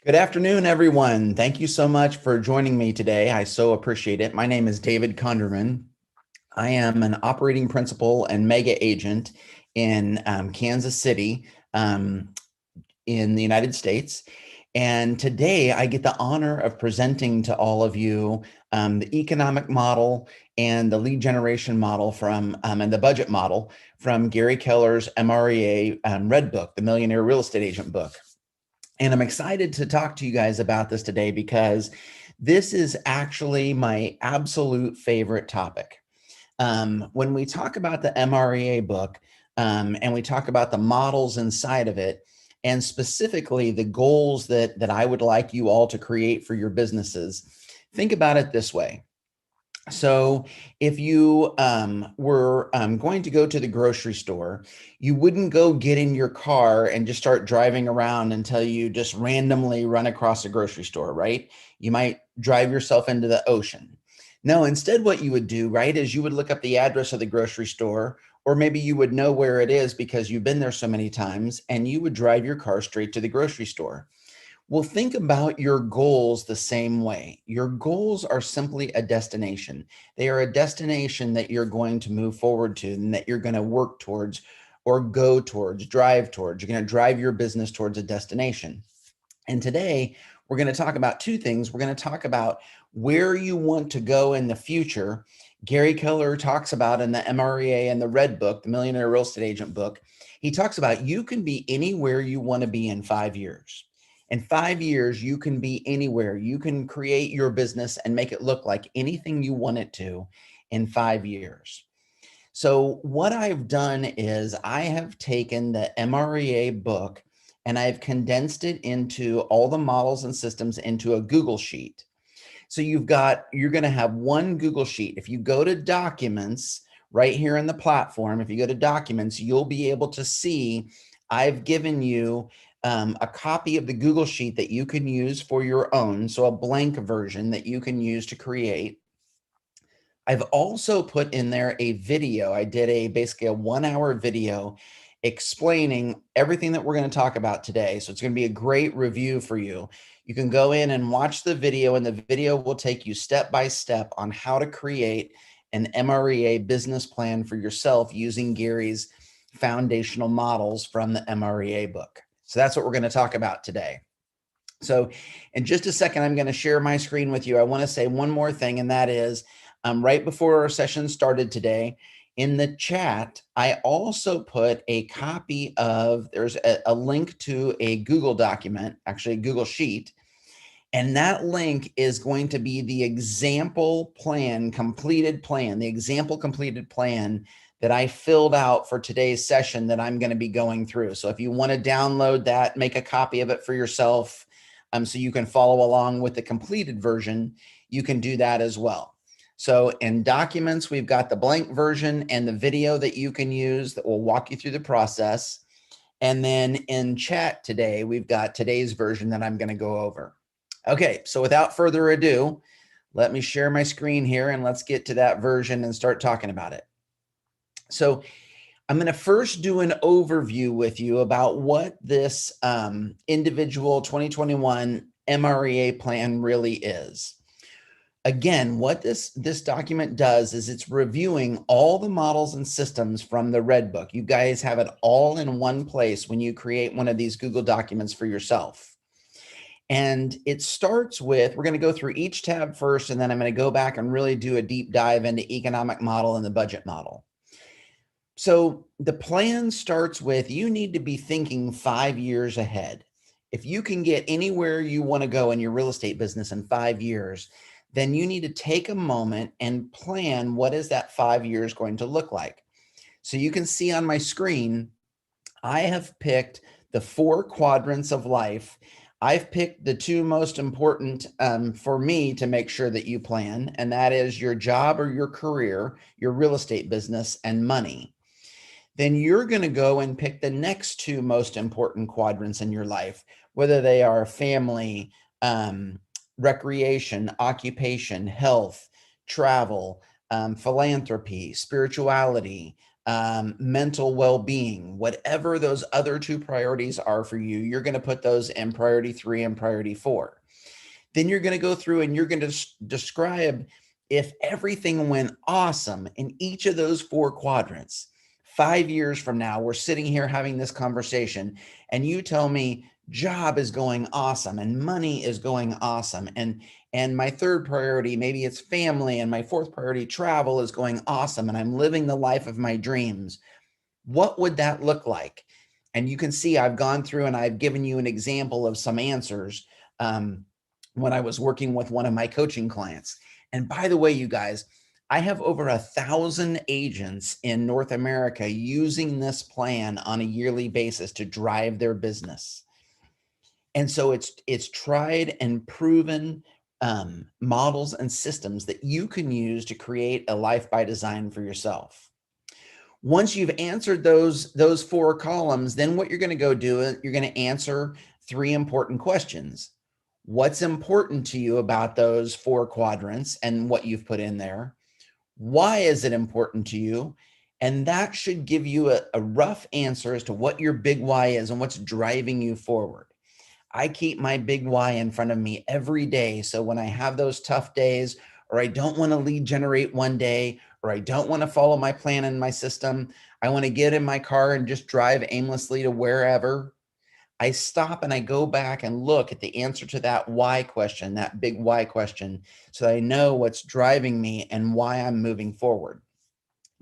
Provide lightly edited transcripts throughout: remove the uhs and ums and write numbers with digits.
Good afternoon, everyone. Thank you so much for joining me today. I so appreciate it. My name is David Kunderman. I am an operating principal and mega agent in Kansas City, in the United States. And today I get the honor of presenting to all of you the economic model and the lead generation model and the budget model from Gary Keller's MREA Red Book, the Millionaire Real Estate Agent book. And I'm excited to talk to you guys about this today because this is actually my absolute favorite topic. When we talk about the MREA book and we talk about the models inside of it, and specifically the goals that I would like you all to create for your businesses, think about it this way. So, if you were going to go to the grocery store, you wouldn't go get in your car and just start driving around until you just randomly run across a grocery store, right? You might drive yourself into the ocean. No, instead, what you would do, right, is you would look up the address of the grocery store, or maybe you would know where it is because you've been there so many times, and you would drive your car straight to the grocery store. Well, think about your goals the same way. Your goals are simply a destination. They are a destination that you're going to move forward to and that you're going to work towards or go towards, drive towards. You're going to drive your business towards a destination. And today, we're going to talk about two things. We're going to talk about where you want to go in the future. Gary Keller talks about in the MREA and the Red Book, the Millionaire Real Estate Agent book, he talks about you can be anywhere you want to be in 5 years. In 5 years, you can be anywhere. You can create your business and make it look like anything you want it to in 5 years. So, what I've done is I have taken the MREA book and I've condensed it into all the models and systems into a Google Sheet. So, you're going to have one Google Sheet. If you go to documents right here in the platform, if you go to documents, you'll be able to see I've given you a copy of the Google Sheet that you can use for your own. So, a blank version that you can use to create. I've also put in there a video. I did basically a 1 hour video explaining everything that we're going to talk about today. So it's going to be a great review for you. You can go in and watch the video, and the video will take you step by step on how to create an MREA business plan for yourself using Gary's foundational models from the MREA book. So that's what we're going to talk about today. So, in just a second, I'm going to share my screen with you. I want to say one more thing, and that is right before our session started today, in the chat, I also put a copy of, there's a link to a Google document, actually a Google Sheet. And that link is going to be the example plan, the example completed plan that I filled out for today's session that I'm going to be going through. So if you want to download that, make a copy of it for yourself so you can follow along with the completed version, you can do that as well. So in documents, we've got the blank version and the video that you can use that will walk you through the process. And then in chat today, we've got today's version that I'm going to go over. Okay, so without further ado, let me share my screen here and let's get to that version and start talking about it. So I'm going to first do an overview with you about what this individual 2021 MREA plan really is. Again, what this document does is it's reviewing all the models and systems from the Red Book. You guys have it all in one place when you create one of these Google documents for yourself. And it starts with, we're going to go through each tab first, and then I'm going to go back and really do a deep dive into economic model and the budget model. So the plan starts with you need to be thinking 5 years ahead. If you can get anywhere you want to go in your real estate business in 5 years, then you need to take a moment and plan what is that 5 years going to look like. So you can see on my screen, I have picked the 4 quadrants of life. I've picked the 2 most important for me to make sure that you plan, and that is your job or your career, your real estate business, and money. Then you're going to go and pick the next 2 most important quadrants in your life, whether they are family, recreation, occupation, health, travel, philanthropy, spirituality, mental well-being, whatever those other two priorities are for you, you're going to put those in priority 3 and priority 4. Then you're going to go through and you're going to describe if everything went awesome in each of those 4 quadrants. 5 years from now, we're sitting here having this conversation, and you tell me job is going awesome and money is going awesome, and my third priority, maybe it's family, and my fourth priority, travel, is going awesome, and I'm living the life of my dreams. What would that look like? And you can see I've gone through and I've given you an example of some answers when I was working with one of my coaching clients. And by the way, you guys, I have over 1,000 agents in North America using this plan on a yearly basis to drive their business. And so it's tried and proven models and systems that you can use to create a life by design for yourself. Once you've answered those 4 columns, then what you're going to go do, you're going to answer 3 important questions. What's important to you about those 4 quadrants and what you've put in there? Why is it important to you? And that should give you a rough answer as to what your big why is and what's driving you forward. I keep my big why in front of me every day. So when I have those tough days, or I don't want to lead generate one day, or I don't want to follow my plan in my system, I want to get in my car and just drive aimlessly to wherever, I stop and I go back and look at the answer to that why question, that big why question, so I know what's driving me and why I'm moving forward.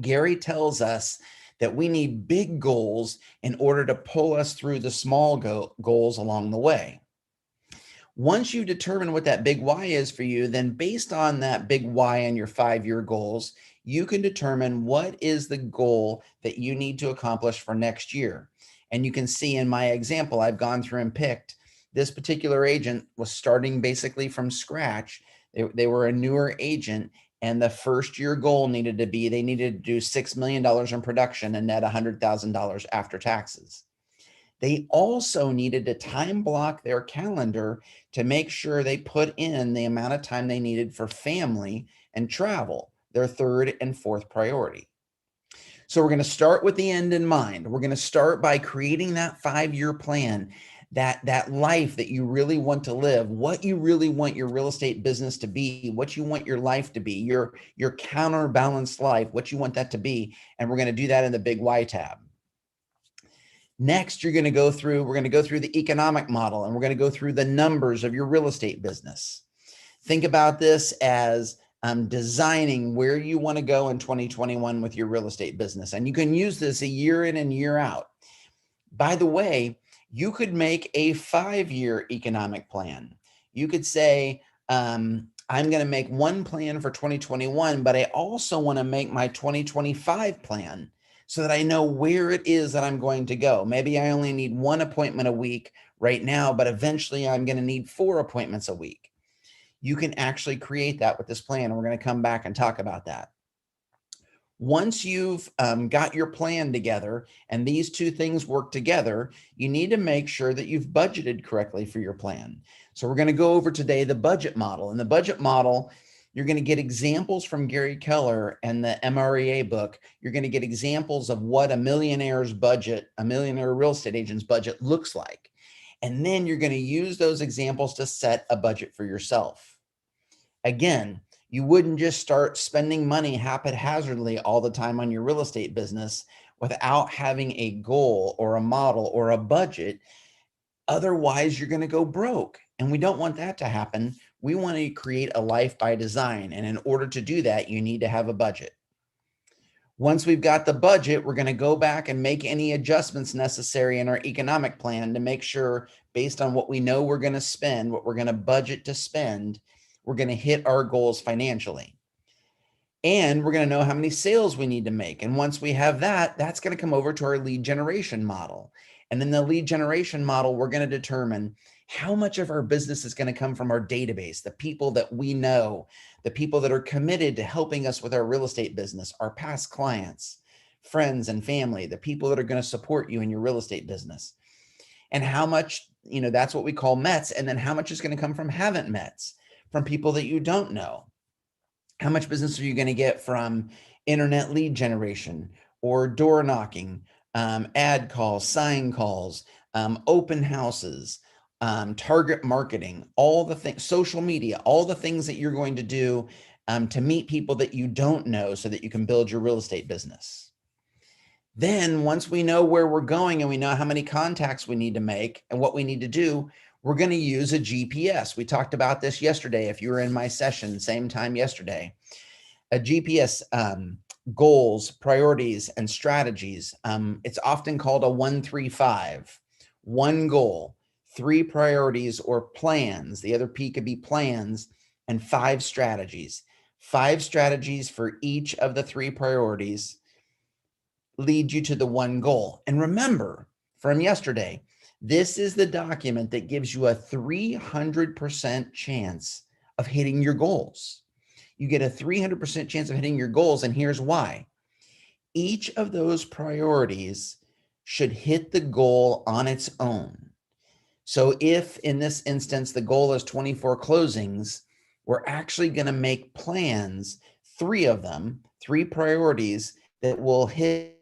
Gary tells us that we need big goals in order to pull us through the small goals along the way. Once you determine what that big why is for you, then based on that big why and your 5-year goals, you can determine what is the goal that you need to accomplish for next year. And you can see in my example, I've gone through and picked this particular agent was starting basically from scratch. They were a newer agent, and the first year goal needed to be, they needed to do $6 million in production and net $100,000 after taxes. They also needed to time block their calendar to make sure they put in the amount of time they needed for family and travel, their third and fourth priority. So we're going to start with the end in mind. We're going to start by creating that 5-year plan, that life that you really want to live, what you really want your real estate business to be, what you want your life to be, your counterbalanced life, what you want that to be. And we're going to do that in the big why tab. Next, we're going to go through the economic model, and we're going to go through the numbers of your real estate business. Think about this as designing where you want to go in 2021 with your real estate business. And you can use this a year in and year out. By the way, you could make a 5-year economic plan. You could say, I'm going to make one plan for 2021, but I also want to make my 2025 plan so that I know where it is that I'm going to go. Maybe I only need 1 appointment a week right now, but eventually I'm going to need 4 appointments a week. You can actually create that with this plan, and we're going to come back and talk about that. Once you've got your plan together and these 2 things work together, you need to make sure that you've budgeted correctly for your plan. So we're going to go over today the budget model. In the budget model, you're going to get examples from Gary Keller and the MREA book. You're going to get examples of what a millionaire's budget, a millionaire real estate agent's budget looks like. And then you're going to use those examples to set a budget for yourself. Again, you wouldn't just start spending money haphazardly all the time on your real estate business without having a goal or a model or a budget. Otherwise, you're going to go broke. And we don't want that to happen. We want to create a life by design. And in order to do that, you need to have a budget. Once we've got the budget, we're going to go back and make any adjustments necessary in our economic plan to make sure, based on what we know we're going to spend, what we're going to budget to spend, we're going to hit our goals financially. And we're going to know how many sales we need to make. And once we have that, that's going to come over to our lead generation model. And then the lead generation model, we're going to determine how much of our business is going to come from our database, the people that we know, the people that are committed to helping us with our real estate business, our past clients, friends and family, the people that are going to support you in your real estate business. And how much, that's what we call METs. And then how much is going to come from haven't METs, from people that you don't know. How much business are you going to get from internet lead generation, or door knocking, ad calls, sign calls, open houses, target marketing, all the things, social media, all the things that you're going to do to meet people that you don't know so that you can build your real estate business. Then once we know where we're going and we know how many contacts we need to make and what we need to do, we're going to use a GPS. We talked about this yesterday. If you were in my session, same time yesterday, a GPS, goals, priorities, and strategies. It's often called a 1-3-5. One goal, 3 priorities or plans. The other P could be plans, and 5 strategies. 5 strategies for each of the 3 priorities lead you to the one goal. And remember from yesterday, this is the document that gives you a 300% chance of hitting your goals. You get a 300% chance of hitting your goals. And here's why. Each of those priorities should hit the goal on its own. So if in this instance, the goal is 24 closings, we're actually going to make plans, 3 of them, 3 priorities that will hit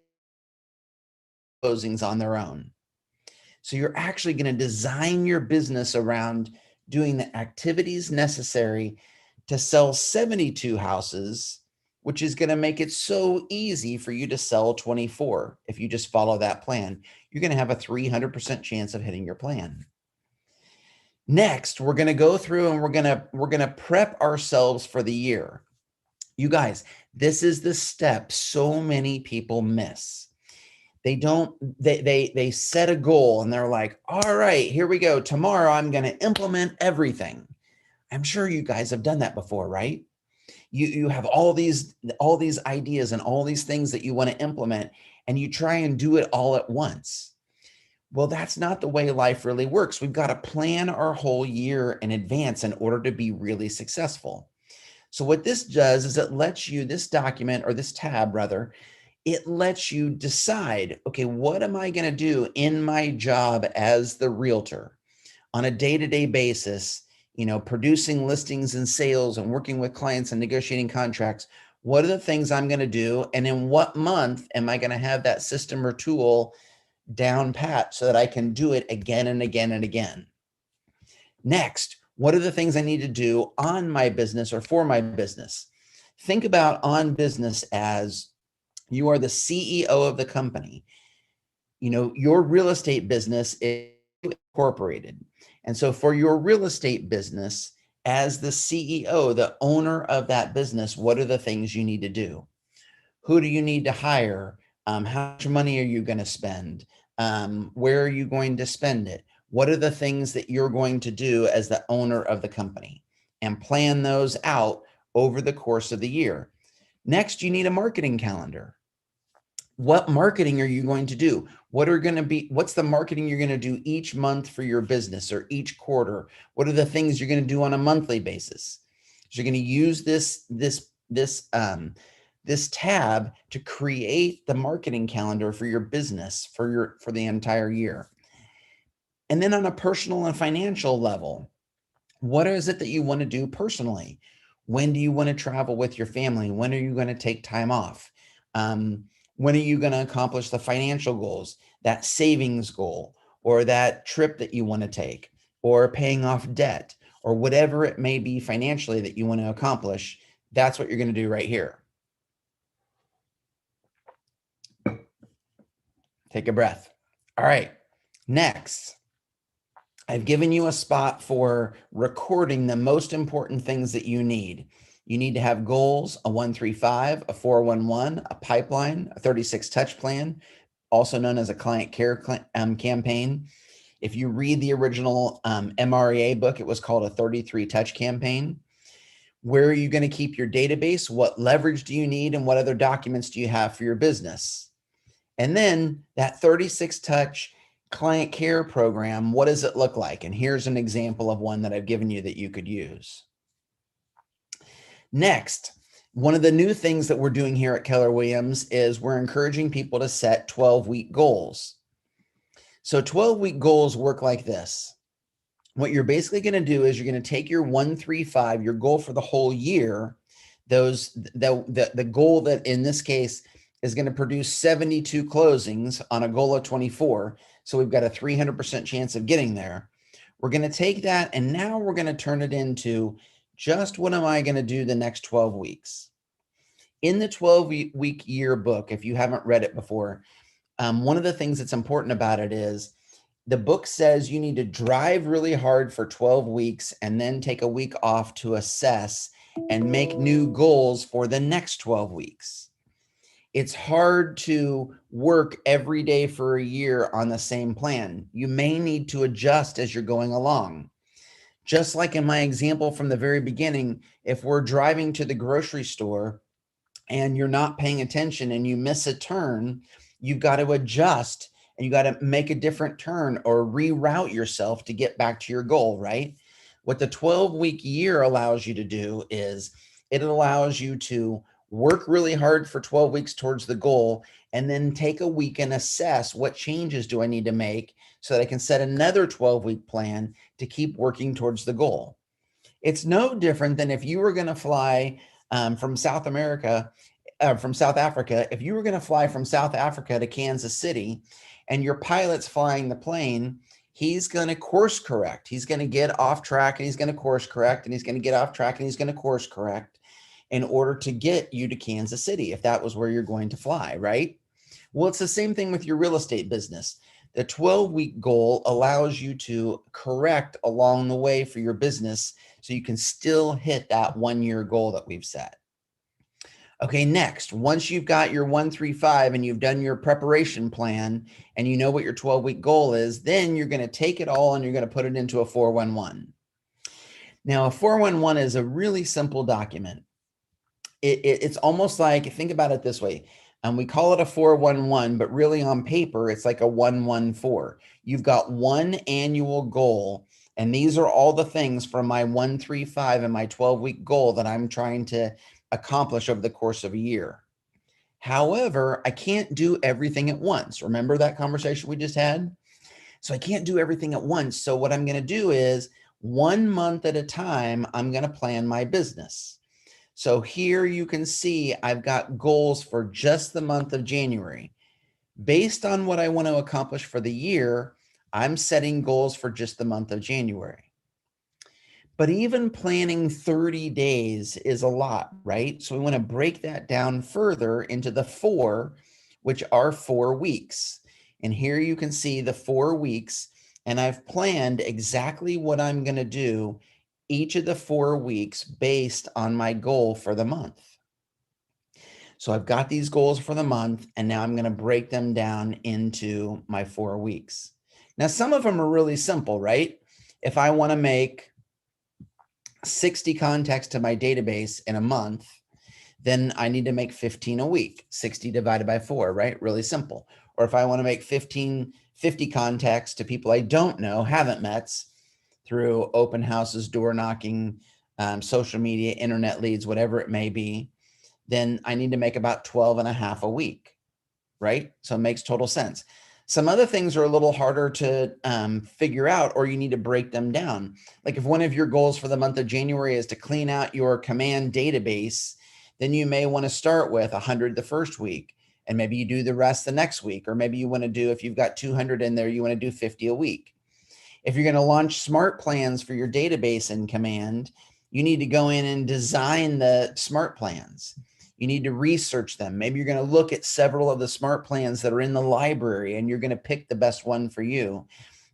closings on their own. So you're actually going to design your business around doing the activities necessary to sell 72 houses, which is going to make it so easy for you to sell 24. If you just follow that plan, you're going to have a 300% chance of hitting your plan. Next, we're going to go through and we're going to prep ourselves for the year. You guys, this is the step so many people miss. They set a goal and they're like, all right, here we go. Tomorrow I'm going to implement everything. I'm sure you guys have done that before, right? You have all these ideas and all these things that you want to implement, and you try and do it all at once. Well, that's not the way life really works. We've got to plan our whole year in advance in order to be really successful. So what this does is it lets you, this document, or this tab rather, it lets you decide, okay, what am I going to do in my job as the realtor on a day-to-day basis, producing listings and sales and working with clients and negotiating contracts? What are the things I'm going to do? And in what month am I going to have that system or tool down pat so that I can do it again and again and again? Next, what are the things I need to do on my business or for my business? Think about on business as you are the CEO of the company. Your real estate business is incorporated. And so for your real estate business, as the CEO, the owner of that business, what are the things you need to do? Who do you need to hire? How much money are you going to spend? Where are you going to spend it? What are the things that you're going to do as the owner of the company? And plan those out over the course of the year. Next, you need a marketing calendar. What marketing are you going to do? What's the marketing you're going to do each month for your business or each quarter? What are the things you're going to do on a monthly basis? So you're going to use this tab to create the marketing calendar for your business for the entire year. And then on a personal and financial level, what is it that you want to do personally? When do you want to travel with your family? When are you going to take time off? When are you going to accomplish the financial goals, that savings goal, or that trip that you want to take, or paying off debt, or whatever it may be financially that you want to accomplish? That's what you're going to do right here. Take a breath. All right. Next, I've given you a spot for recording the most important things that you need. You need to have goals, a 1-3-5, a 4-1-1, a pipeline, a 36 touch plan, also known as a client care campaign. If you read the original MREA book, it was called a 33 touch campaign. Where are you going to keep your database? What leverage do you need? And what other documents do you have for your business? And then that 36 touch client care program, what does it look like? And here's an example of one that I've given you that you could use. Next, one of the new things that we're doing here at Keller Williams is we're encouraging people to set 12-week goals. So 12-week goals work like this. What you're basically going to do is you're going to take your 1-3-5, your goal for the whole year, the goal that in this case is going to produce 72 closings on a goal of 24. So we've got a 300% chance of getting there. We're going to take that and now we're going to turn it into just what am I going to do the next 12 weeks? In the 12-week year book, if you haven't read it before, one of the things that's important about it is the book says you need to drive really hard for 12 weeks and then take a week off to assess and make new goals for the next 12 weeks. It's hard to work every day for a year on the same plan. You may need to adjust as you're going along. Just like in my example from the very beginning, if we're driving to the grocery store and you're not paying attention and you miss a turn, you've got to adjust and you got to make a different turn or reroute yourself to get back to your goal, right? What the 12-week year allows you to do is it allows you to work really hard for 12 weeks towards the goal and then take a week and assess what changes do I need to make so that I can set another 12-week plan to keep working towards the goal. It's no different than if you were going to fly from South Africa, if you were going to fly from South Africa to Kansas City and your pilot's flying the plane, he's going to course correct. He's going to get off track and he's going to course correct and he's going to get off track and he's going to course correct in order to get you to Kansas City, if that was where you're going to fly, right? Well, it's the same thing with your real estate business. The 12-week goal allows you to correct along the way for your business so you can still hit that 1-year goal that we've set. Okay, next, once you've got your 1-3-5 and you've done your preparation plan and you know what your 12-week goal is, then you're going to take it all and you're going to put it into a 411. Now, a 411 is a really simple document. It's almost like, think about it this way. We call it a 411, but really on paper, it's like a 114. You've got one annual goal, and these are all the things from my 1-3-5 and my 12-week goal that I'm trying to accomplish over the course of a year. However, I can't do everything at once. Remember that conversation we just had? So I can't do everything at once. So what I'm going to do is 1 month at a time, I'm going to plan my business. So here you can see I've got goals for just the month of January. Based on what I want to accomplish for the year, I'm setting goals for just the month of January. But even planning 30 days is a lot, right? So we want to break that down further into the 4, which are 4 weeks. And here you can see the 4 weeks, and I've planned exactly what I'm going to do each of the 4 weeks based on my goal for the month. So I've got these goals for the month, and now I'm going to break them down into my 4 weeks. Now, some of them are really simple, right? If I want to make 60 contacts to my database in a month, then I need to make 15 a week, 60 divided by 4, right? Really simple. Or if I want to make 50 contacts to people I don't know, haven't met, through open houses, door knocking, social media, internet leads, whatever it may be, then I need to make about 12 and a half a week, right? So it makes total sense. Some other things are a little harder to figure out, or you need to break them down. Like if one of your goals for the month of January is to clean out your command database, then you may want to start with 100 the first week, and maybe you do the rest the next week. Or maybe you want to do, if you've got 200 in there, you want to do 50 a week. If you're going to launch smart plans for your database in Command, you need to go in and design the smart plans. You need to research them. Maybe you're going to look at several of the smart plans that are in the library and you're going to pick the best one for you.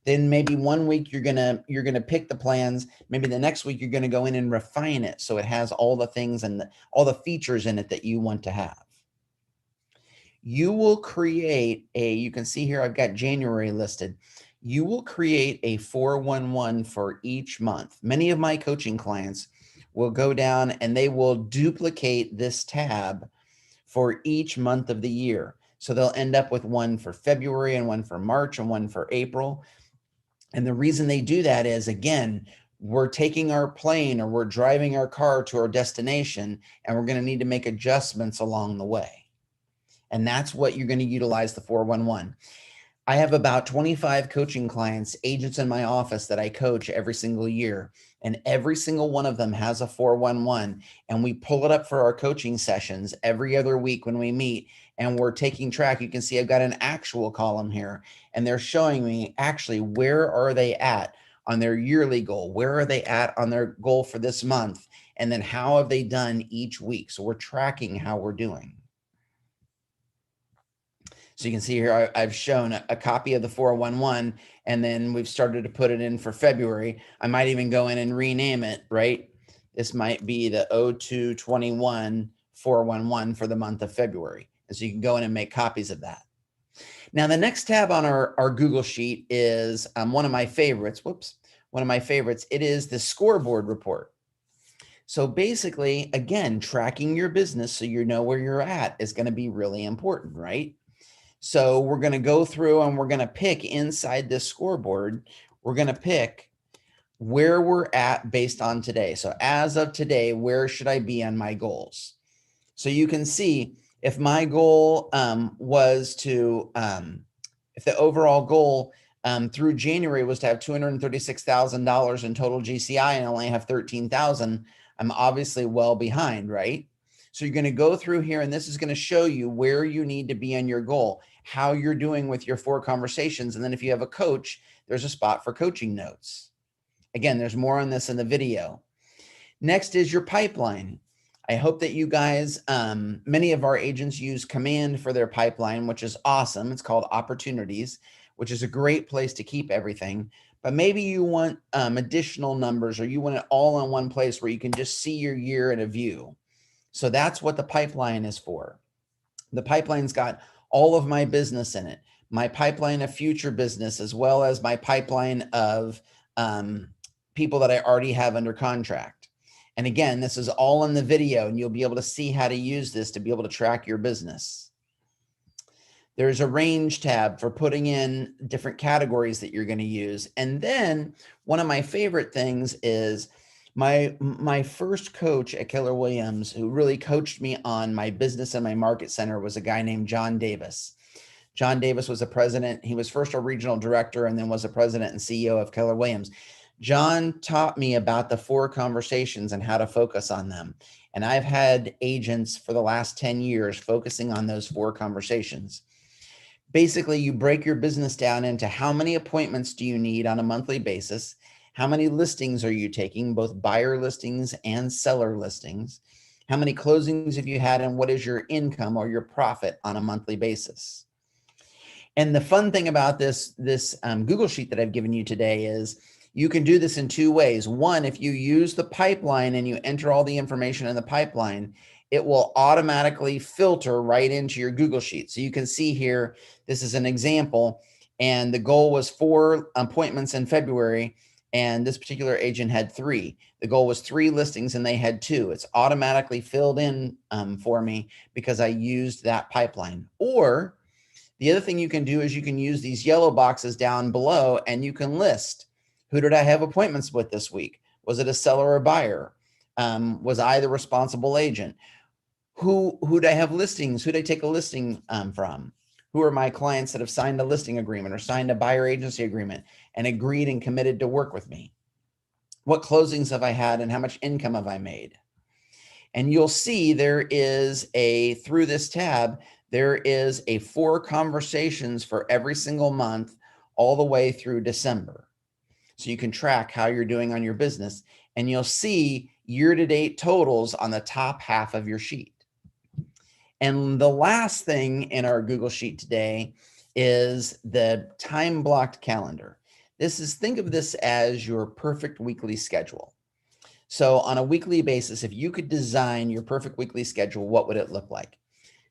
Then maybe 1 week you're going to pick the plans. Maybe the next week you're going to go in and refine it so it has all the things and all the features in it that you want to have. You will create you can see here I've got January listed. You will create a 411 for each month. Many of my coaching clients will go down and they will duplicate this tab for each month of the year. So they'll end up with one for February and one for March and one for April. And the reason they do that is, again, we're taking our plane or we're driving our car to our destination and we're going to need to make adjustments along the way. And that's what you're going to utilize the 411. I have about 25 coaching clients, agents in my office that I coach every single year. And every single one of them has a 411. And we pull it up for our coaching sessions every other week when we meet and we're taking track. You can see I've got an actual column here, and they're showing me actually where are they at on their yearly goal? Where are they at on their goal for this month? And then how have they done each week? So we're tracking how we're doing. So you can see here, I've shown a copy of the 411, and then we've started to put it in for February. I might even go in and rename it, right? This might be the 0221 411 for the month of February. And so you can go in and make copies of that. Now, the next tab on our Google Sheet is one of my favorites. One of my favorites. It is the scoreboard report. So basically, again, tracking your business so you know where you're at is going to be really important, right? So we're going to go through and we're going to pick inside this scoreboard, we're going to pick where we're at based on today. So as of today, where should I be on my goals? So you can see if my goal was to, if the overall goal through January was to have $236,000 in total GCI and I only have 13,000, I'm obviously well behind, right? So you're going to go through here, and this is going to show you where you need to be on your goal, how you're doing with your 4 conversations. And then if you have a coach, there's a spot for coaching notes. Again, there's more on this in the video. Next is your pipeline. I hope that you guys, many of our agents use Command for their pipeline, which is awesome. It's called Opportunities, which is a great place to keep everything. But maybe you want additional numbers, or you want it all in one place where you can just see your year in a view. So that's what the pipeline is for. The pipeline's got all of my business in it, my pipeline of future business, as well as my pipeline of people that I already have under contract. And again, this is all in the video, and you'll be able to see how to use this to be able to track your business. There's a range tab for putting in different categories that you're going to use. And then one of my favorite things is my first coach at Keller Williams, who really coached me on my business and my market center, was a guy named John Davis. John Davis was a president. He was first a regional director and then was a president and CEO of Keller Williams. John taught me about the 4 conversations and how to focus on them. And I've had agents for the last 10 years focusing on those 4 conversations. Basically, you break your business down into how many appointments do you need on a monthly basis? How many listings are you taking, both buyer listings and seller listings? How many closings have you had, and what is your income or your profit on a monthly basis? And the fun thing about this Google Sheet that I've given you today is you can do this in 2 ways. One, if you use the pipeline and you enter all the information in the pipeline, it will automatically filter right into your Google Sheet. So you can see here, this is an example, and the goal was 4 appointments in February, and this particular agent had 3. The goal was 3 listings and they had 2. It's automatically filled in for me because I used that pipeline. Or the other thing you can do is you can use these yellow boxes down below, and you can list, who did I have appointments with this week? Was it a seller or buyer? Was I the responsible agent? Who did I have listings? Who did I take a listing from? Who are my clients that have signed a listing agreement or signed a buyer agency agreement and agreed and committed to work with me? What closings have I had, and how much income have I made? And you'll see there is through this tab, there is 4 conversations for every single month all the way through December. So you can track how you're doing on your business, and you'll see year-to-date totals on the top half of your sheet. And the last thing in our Google Sheet today is the time-blocked calendar. Think of this as your perfect weekly schedule. So on a weekly basis, if you could design your perfect weekly schedule, what would it look like?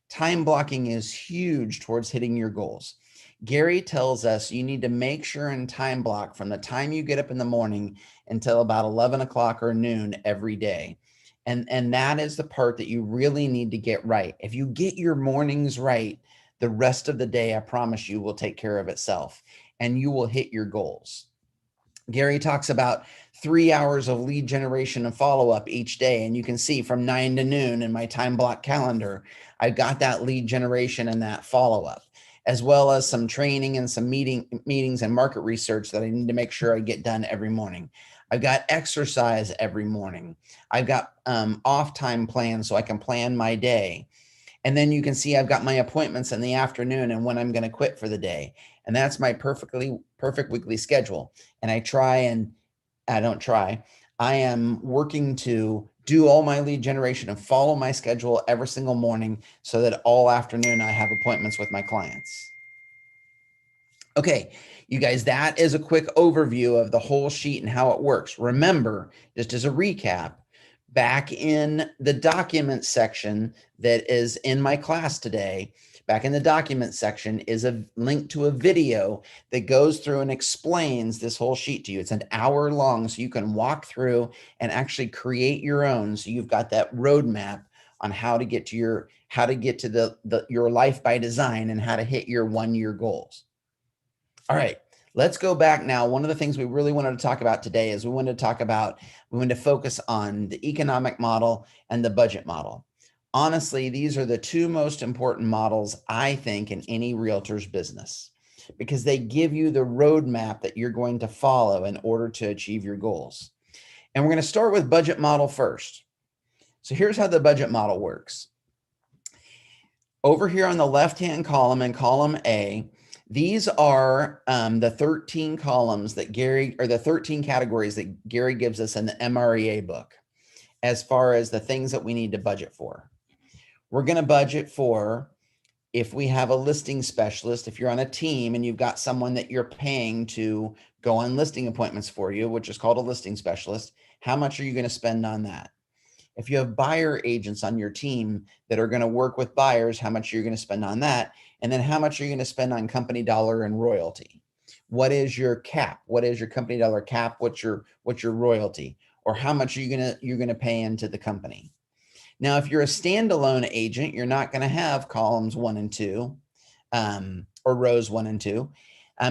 Time blocking is huge towards hitting your goals. Gary tells us you need to make sure and time block from the time you get up in the morning until about 11 o'clock or noon every day. And that is the part that you really need to get right. If you get your mornings right, the rest of the day, I promise you, will take care of itself and you will hit your goals. Gary talks about 3 hours of lead generation and follow-up each day. And you can see from 9 to noon in my time block calendar, I've got that lead generation and that follow-up. as well as some training and some meetings and market research that I need to make sure I get done every morning. I've got exercise every morning. I've got off time plans so I can plan my day. And then you can see I've got my appointments in the afternoon and when I'm going to quit for the day. And that's my perfect weekly schedule. And I am working to do all my lead generation and follow my schedule every single morning so that all afternoon I have appointments with my clients. Okay, you guys, that is a quick overview of the whole sheet and how it works. Remember, just as a recap, back in the document section that is in my class today, back in the document section is a link to a video that goes through and explains this whole sheet to you. It's an hour long, so you can walk through and actually create your own. So you've got that roadmap on how to get to your life by design and how to hit your 1-year goals. All right, let's go back now. One of the things we really wanted to talk about today is we wanted to focus on the economic model and the budget model. Honestly, these are the two most important models, I think, in any realtor's business, because they give you the roadmap that you're going to follow in order to achieve your goals. And we're going to start with budget model first. So here's how the budget model works. Over here on the left-hand column in column A, these are the 13 columns that the 13 categories that Gary gives us in the MREA book as far as the things that we need to budget for. We're going to budget for if we have a listing specialist, if you're on a team and you've got someone that you're paying to go on listing appointments for you, which is called a listing specialist, how much are you going to spend on that? If you have buyer agents on your team that are going to work with buyers, how much are you going to spend on that? And then how much are you going to spend on company dollar and royalty? What is your cap? What is your company dollar cap? What's your royalty? Or how much are you're going to pay into the company? Now, if you're a standalone agent, you're not going to have columns 1 and 2 or rows 1 and 2.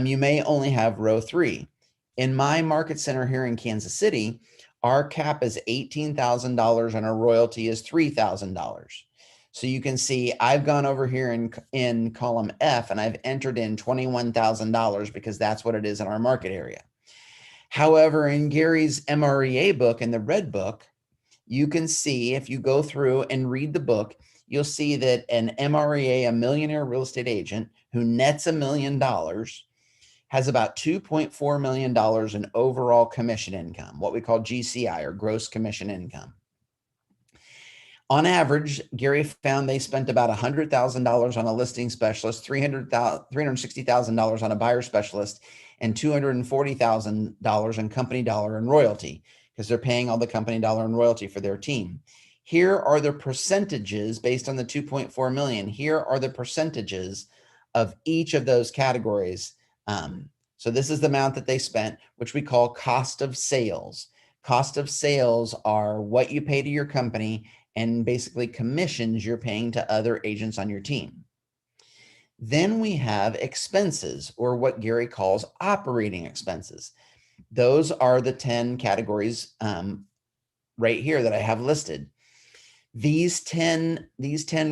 You may only have row 3. In my market center here in Kansas City, our cap is $18,000 and our royalty is $3,000. So you can see I've gone over here in column F and I've entered in $21,000 because that's what it is in our market area. However, in Gary's MREA book, in the red book, you can see if you go through and read the book, you'll see that an MREA, a millionaire real estate agent who nets $1 million, has about $2.4 million in overall commission income, what we call GCI or gross commission income. On average, Gary found they spent about $100,000 on a listing specialist, $360,000 on a buyer specialist, and $240,000 in company dollar and royalty because they're paying all the company dollar and royalty for their team. Here are the percentages based on the 2.4 million. Here are the percentages of each of those categories. So this is the amount that they spent, which we call cost of sales. Cost of sales are what you pay to your company and basically commissions you're paying to other agents on your team. Then we have expenses, or what Gary calls operating expenses. Those are the 10 categories right here that I have listed. These 10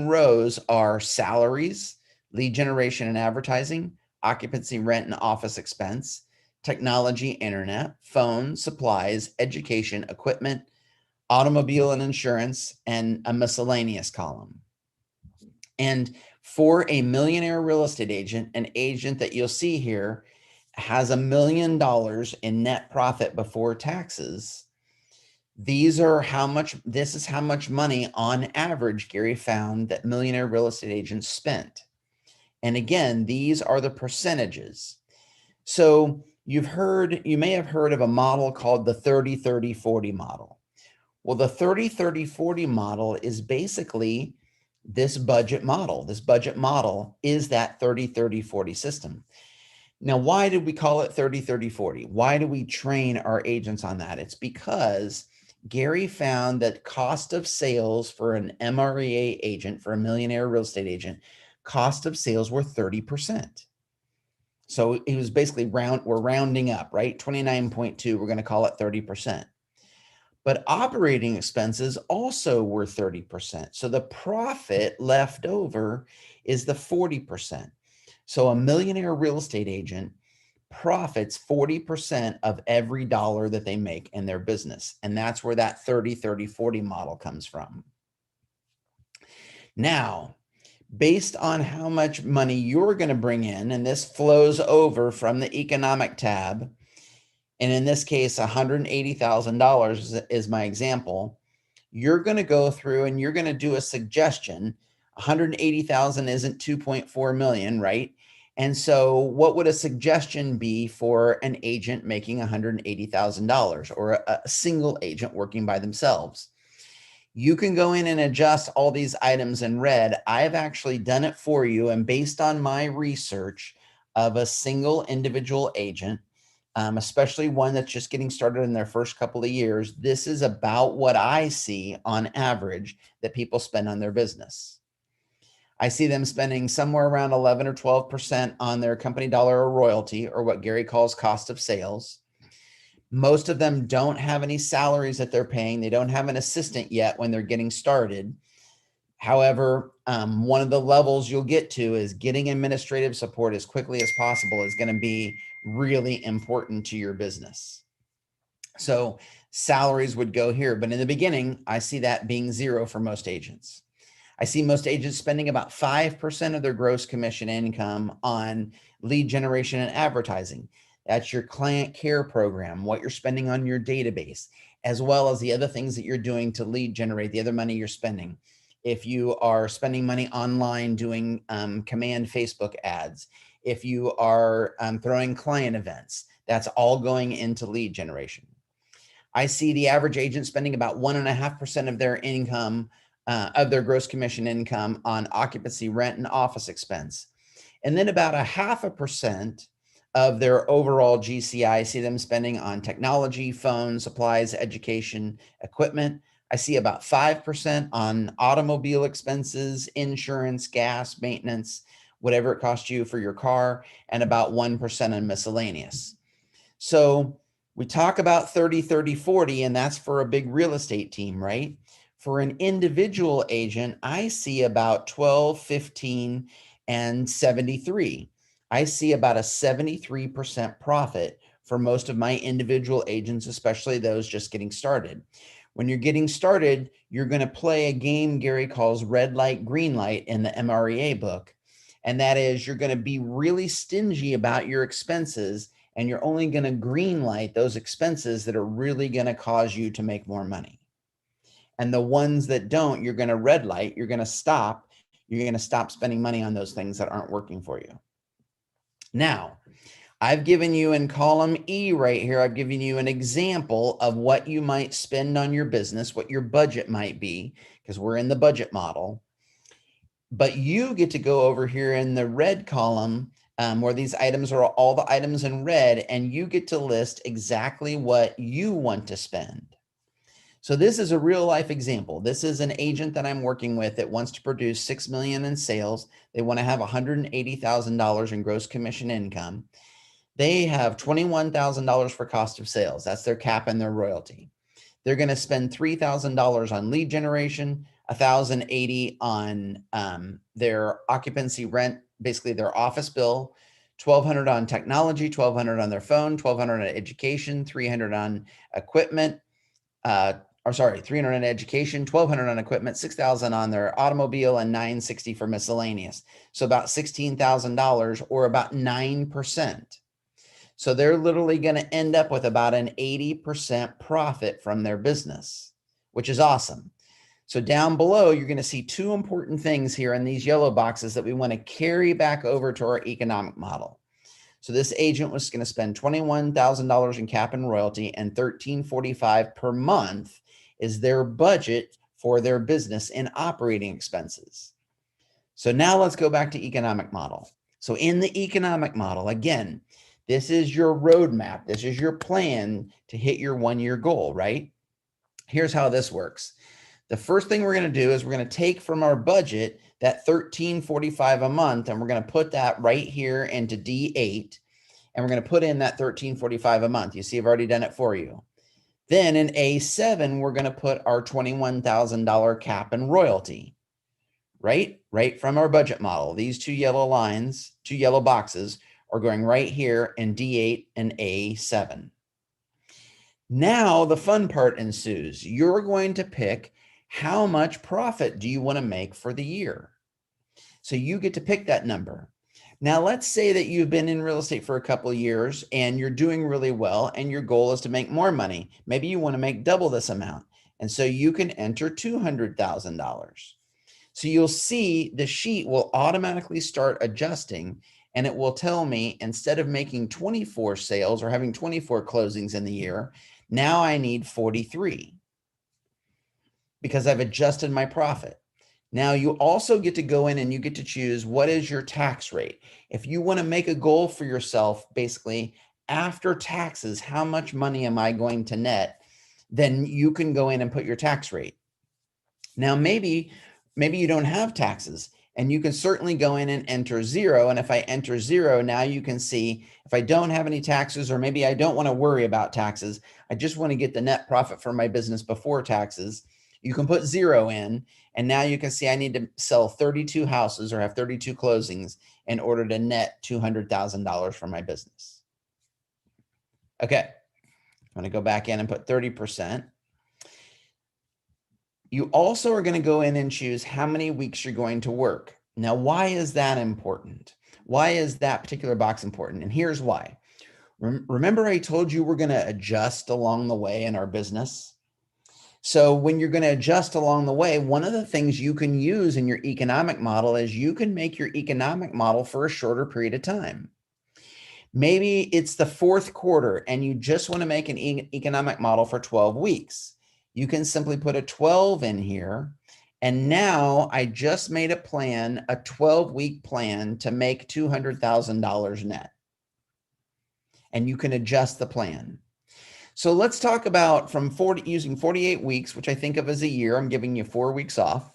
rows are salaries, lead generation and advertising, occupancy, rent, and office expense, technology, internet, phone, supplies, education, equipment, automobile and insurance, and a miscellaneous column. And for a millionaire real estate agent, an agent that you'll see here has $1 million in net profit before taxes. This is how much money on average Gary found that millionaire real estate agents spent. And again, these are the percentages. So you may have heard of a model called the 30-30-40 model. Well, the 30-30-40 model is basically this budget model. This budget model is that 30-30-40 system. Now, why did we call it 30-30-40? Why do we train our agents on that? It's because Gary found that cost of sales for an MREA agent, for a millionaire real estate agent, cost of sales were 30%. So it was basically we're rounding up, right? 29.2, we're going to call it 30%. But operating expenses also were 30%. So the profit left over is the 40%. So a millionaire real estate agent profits 40% of every dollar that they make in their business. And that's where that 30-30-40 model comes from. Now, based on how much money you're going to bring in, and this flows over from the economic tab, and in this case, $180,000 is my example, you're going to go through and you're going to do a suggestion. 180,000 isn't 2.4 million, right? And so what would a suggestion be for an agent making $180,000 or a single agent working by themselves? You can go in and adjust all these items in red. I've actually done it for you. And based on my research of a single individual agent, especially one that's just getting started in their first couple of years, this is about what I see on average that people spend on their business. I see them spending somewhere around 11 or 12% on their company dollar or royalty, or what Gary calls cost of sales. Most of them don't have any salaries that they're paying. They don't have an assistant yet when they're getting started. However, one of the levels you'll get to is getting administrative support as quickly as possible is going to be really important to your business. So salaries would go here, but in the beginning, I see that being zero for most agents. I see most agents spending about 5% of their gross commission income on lead generation and advertising. That's your client care program, what you're spending on your database, as well as the other things that you're doing to lead generate, the other money you're spending. If you are spending money online doing command Facebook ads, if you are throwing client events, that's all going into lead generation. I see the average agent spending about 1.5% of their income, of their gross commission income on occupancy, rent, and office expense. And then about 0.5% of their overall GCI, I see them spending on technology, phones, supplies, education, equipment. I see about 5% on automobile expenses, insurance, gas, maintenance, whatever it costs you for your car, and about 1% on miscellaneous. So we talk about 30-30-40, and that's for a big real estate team, right? For an individual agent, I see about 12, 15, and 73. I see about a 73% profit for most of my individual agents, especially those just getting started. When you're getting started, you're going to play a game Gary calls red light, green light in the MREA book. And that is, you're going to be really stingy about your expenses, and you're only going to green light those expenses that are really going to cause you to make more money. And the ones that don't, you're going to red light, you're going to stop. You're going to stop spending money on those things that aren't working for you. Now, I've given you in column E right here, I've given you an example of what you might spend on your business, what your budget might be, because we're in the budget model. But you get to go over here in the red column where these items are all the items in red, and you get to list exactly what you want to spend. So this is a real life example. This is an agent that I'm working with that wants to produce 6 million in sales. They want to have $180,000 in gross commission income. They have $21,000 for cost of sales. That's their cap and their royalty. They're going to spend $3,000 on lead generation, $1,080 on their occupancy rent, basically their office bill, $1,200 on technology, $1,200 on their phone, $1,200 on education, $300 on equipment, $300 on education, $1,200 on equipment, $6,000 on their automobile, and $960 for miscellaneous. So about $16,000, or about 9%. So they're literally going to end up with about an 80% profit from their business, which is awesome. So down below, you're going to see two important things here in these yellow boxes that we want to carry back over to our economic model. So this agent was going to spend $21,000 in cap and royalty, and $1,345 per month is their budget for their business in operating expenses. So now let's go back to economic model. So in the economic model, again, this is your roadmap. This is your plan to hit your 1-year goal, right? Here's how this works. The first thing we're going to do is we're going to take from our budget that $1,345 a month, and we're going to put that right here into D8, and we're going to put in that $1,345 a month. You see, I've already done it for you. Then in A7, we're going to put our $21,000 cap and royalty right? Right from our budget model. These two yellow lines, two yellow boxes are going right here in D8 and A7. Now the fun part ensues. You're going to pick how much profit do you want to make for the year? So you get to pick that number. Now, let's say that you've been in real estate for a couple of years and you're doing really well and your goal is to make more money. Maybe you want to make double this amount. And so you can enter $200,000. So you'll see the sheet will automatically start adjusting and it will tell me instead of making 24 sales or having 24 closings in the year, now I need 43 because I've adjusted my profit. Now you also get to go in and you get to choose what is your tax rate. If you want to make a goal for yourself, basically after taxes, how much money am I going to net? Then you can go in and put your tax rate. Now, maybe you don't have taxes and you can certainly go in and enter 0. And if I enter 0, now you can see if I don't have any taxes, or maybe I don't want to worry about taxes, I just want to get the net profit for my business before taxes. You can put 0 in, and now you can see I need to sell 32 houses or have 32 closings in order to net $200,000 for my business. Okay, I'm going to go back in and put 30%. You also are going to go in and choose how many weeks you're going to work. Now, why is that important? Why is that particular box important? And here's why. Remember I told you we're going to adjust along the way in our business? So when you're going to adjust along the way, one of the things you can use in your economic model is you can make your economic model for a shorter period of time. Maybe it's the fourth quarter and you just want to make an economic model for 12 weeks. You can simply put a 12 in here. And now I just made a plan, a 12-week plan to make $200,000 net. And you can adjust the plan. So let's talk about using 48 weeks, which I think of as a year. I'm giving you 4 weeks off.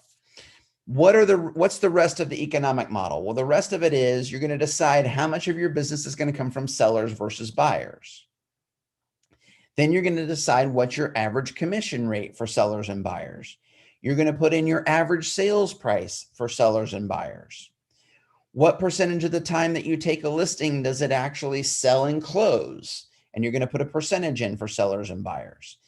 What's the rest of the economic model? Well, the rest of it is you're going to decide how much of your business is going to come from sellers versus buyers. Then you're going to decide what's your average commission rate for sellers and buyers. You're going to put in your average sales price for sellers and buyers. What percentage of the time that you take a listing does it actually sell and close? And you're going to put a percentage in for sellers and buyers.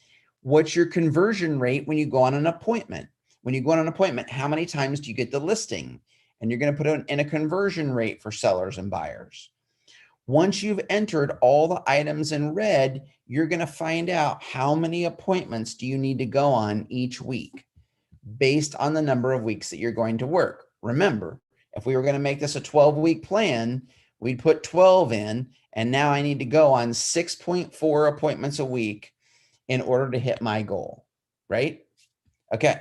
What's your conversion rate when you go on an appointment? When you go on an appointment, how many times do you get the listing? And you're going to put in a conversion rate for sellers and buyers. Once you've entered all the items in red, you're going to find out how many appointments do you need to go on each week based on the number of weeks that you're going to work. Remember, if we were going to make this a 12-week plan, we'd put 12 in, and now I need to go on 6.4 appointments a week in order to hit my goal, right? Okay.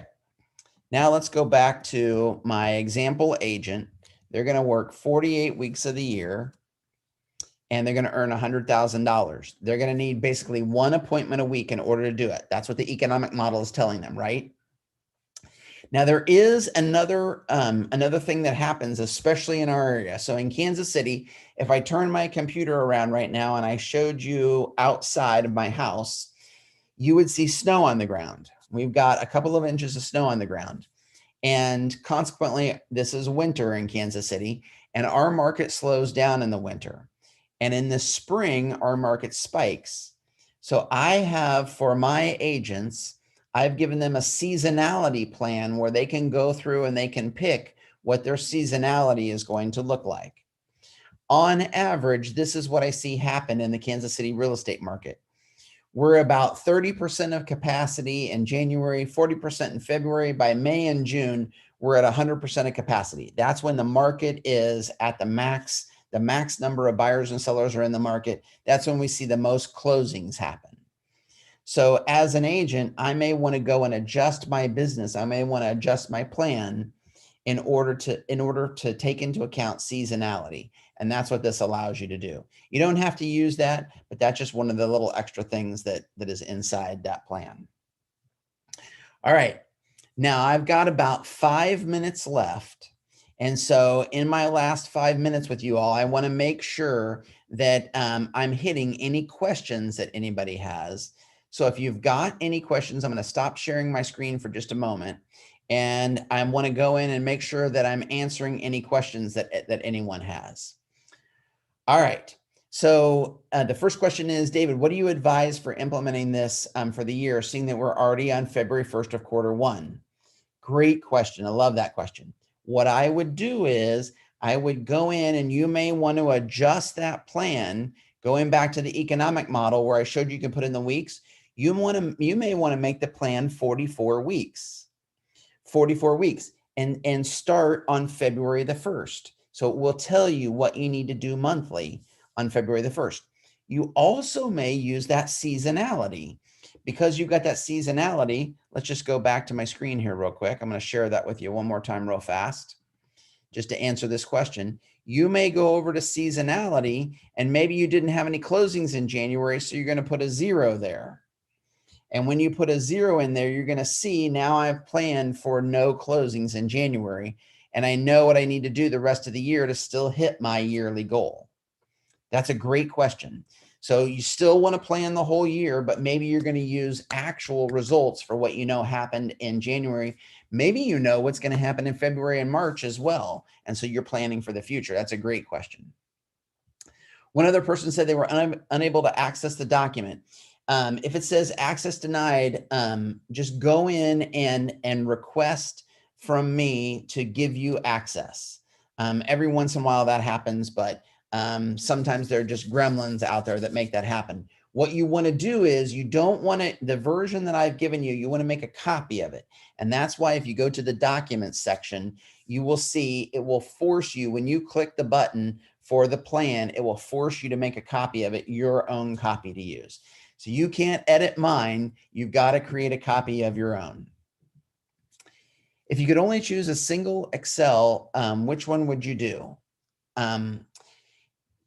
Now let's go back to my example agent. They're going to work 48 weeks of the year and they're going to earn $100,000. They're going to need basically 1 appointment a week in order to do it. That's what the economic model is telling them, right? Now there is another thing that happens, especially in our area. So in Kansas City, if I turn my computer around right now and I showed you outside of my house, you would see snow on the ground. We've got a couple of inches of snow on the ground. And consequently, this is winter in Kansas City, and our market slows down in the winter. And in the spring, our market spikes. So I have, for my agents, I've given them a seasonality plan where they can go through and they can pick what their seasonality is going to look like. On average, this is what I see happen in the Kansas City real estate market. We're about 30% of capacity in January, 40% in February. By May and June, we're at 100% of capacity. That's when the market is at the max number of buyers and sellers are in the market. That's when we see the most closings happen. So as an agent, I may want to go and adjust my business. I may want to adjust my plan in order to take into account seasonality. And that's what this allows you to do. You don't have to use that, but that's just one of the little extra things that is inside that plan. All right. Now I've got about 5 minutes left. And so in my last 5 minutes with you all, I want to make sure that I'm hitting any questions that anybody has. So if you've got any questions, I'm going to stop sharing my screen for just a moment. And I want to go in and make sure that I'm answering any questions that anyone has. All right. So the first question is, David, what do you advise for implementing this for the year, seeing that we're already on February 1st of quarter one? Great question. I love that question. What I would do is I would go in, and you may want to adjust that plan, going back to the economic model where I showed you can put in the weeks. You may want to make the plan 44 weeks. 44 weeks and start on February the 1st. So it will tell you what you need to do monthly on February the 1st. You also may use that seasonality. Because you've got that seasonality, let's just go back to my screen here real quick. I'm going to share that with you one more time real fast, just to answer this question. You may go over to seasonality, and maybe you didn't have any closings in January, so you're going to put a 0 there. And when you put a 0 in there, you're going to see now I've planned for no closings in January, and I know what I need to do the rest of the year to still hit my yearly goal. That's a great question. So you still want to plan the whole year, but maybe you're going to use actual results for what you know happened in January. Maybe you know what's going to happen in February and March as well. And so you're planning for the future. That's a great question. One other person said they were unable to access the document. If it says access denied, just go in and request from me to give you access. Every once in a while that happens, but sometimes there are just gremlins out there that make that happen. What you want to do is you don't want to, the version that I've given you, you want to make a copy of it. And that's why if you go to the documents section, you will see it will force you, when you click the button for the plan, it will force you to make a copy of it, your own copy to use. So you can't edit mine. You've got to create a copy of your own. If you could only choose a single Excel, which one would you do?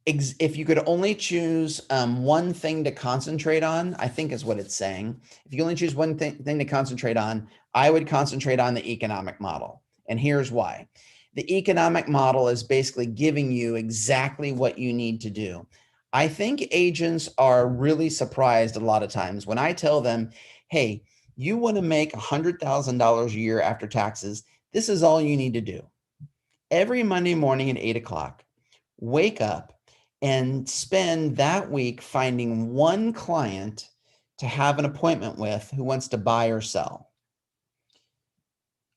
If you could only choose one thing to concentrate on, I think is what it's saying. If you only choose one thing to concentrate on, I would concentrate on the economic model. And here's why. The economic model is basically giving you exactly what you need to do. I think agents are really surprised a lot of times when I tell them, hey, you want to make $100,000 a year after taxes. This is all you need to do. Every Monday morning at 8 o'clock, wake up and spend that week finding one client to have an appointment with who wants to buy or sell.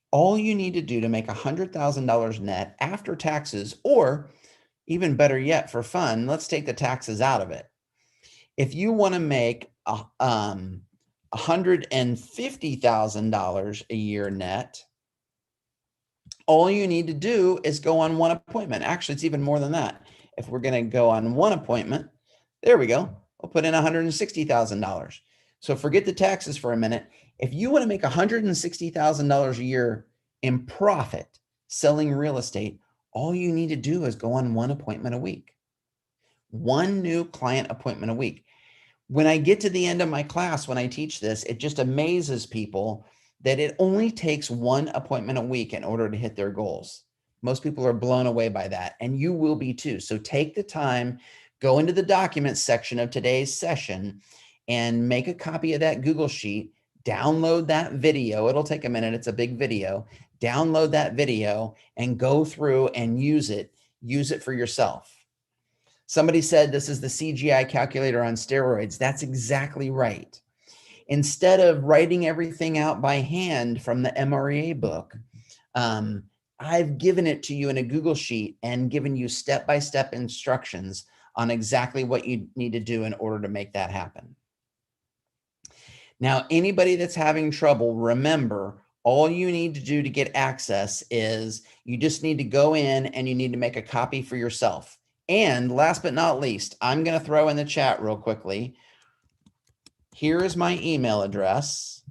All you need to do to make $100,000 net after taxes, or even better yet, for fun, let's take the taxes out of it. If you want to make $150,000 a year net, all you need to do is go on one appointment. Actually, it's even more than that. If we're going to go on one appointment, there we go. We'll put in $160,000. So forget the taxes for a minute. If you want to make $160,000 a year in profit selling real estate, all you need to do is go on one appointment a week. One new client appointment a week. When I get to the end of my class, when I teach this, it just amazes people that it only takes one appointment a week in order to hit their goals. Most people are blown away by that, and you will be too. So take the time, go into the documents section of today's session and make a copy of that Google Sheet, download that video. It'll take a minute. It's a big video. Download that video and go through and use it. Use it for yourself. Somebody said this is the CGI calculator on steroids. That's exactly right. Instead of writing everything out by hand from the MREA book, I've given it to you in a Google Sheet and given you step-by-step instructions on exactly what you need to do in order to make that happen. Now, anybody that's having trouble, remember, all you need to do to get access is you just need to go in and you need to make a copy for yourself. And last but not least, I'm going to throw in the chat real quickly. Here is my email address.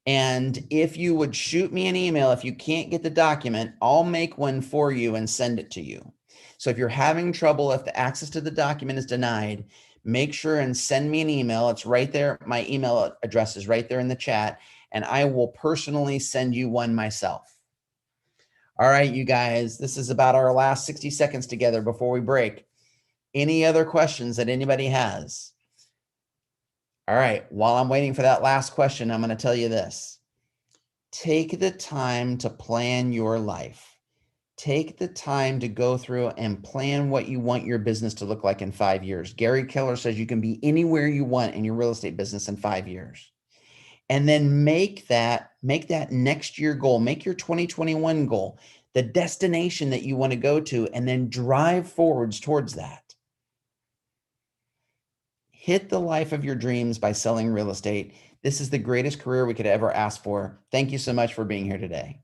And if you would shoot me an email, if you can't get the document, I'll make one for you and send it to you. So if you're having trouble, if the access to the document is denied, make sure and send me an email. It's right there. My email address is right there in the chat, and I will personally send you one myself. All right, you guys, this is about our last 60 seconds together before we break. Any other questions that anybody has? All right, while I'm waiting for that last question, I'm going to tell you this. Take the time to plan your life. Take the time to go through and plan what you want your business to look like in 5 years. Gary Keller says you can be anywhere you want in your real estate business in 5 years. And then make that next year goal, make your 2021 goal, the destination that you want to go to, and then drive forwards towards that. Hit the life of your dreams by selling real estate. This is the greatest career we could ever ask for. Thank you so much for being here today.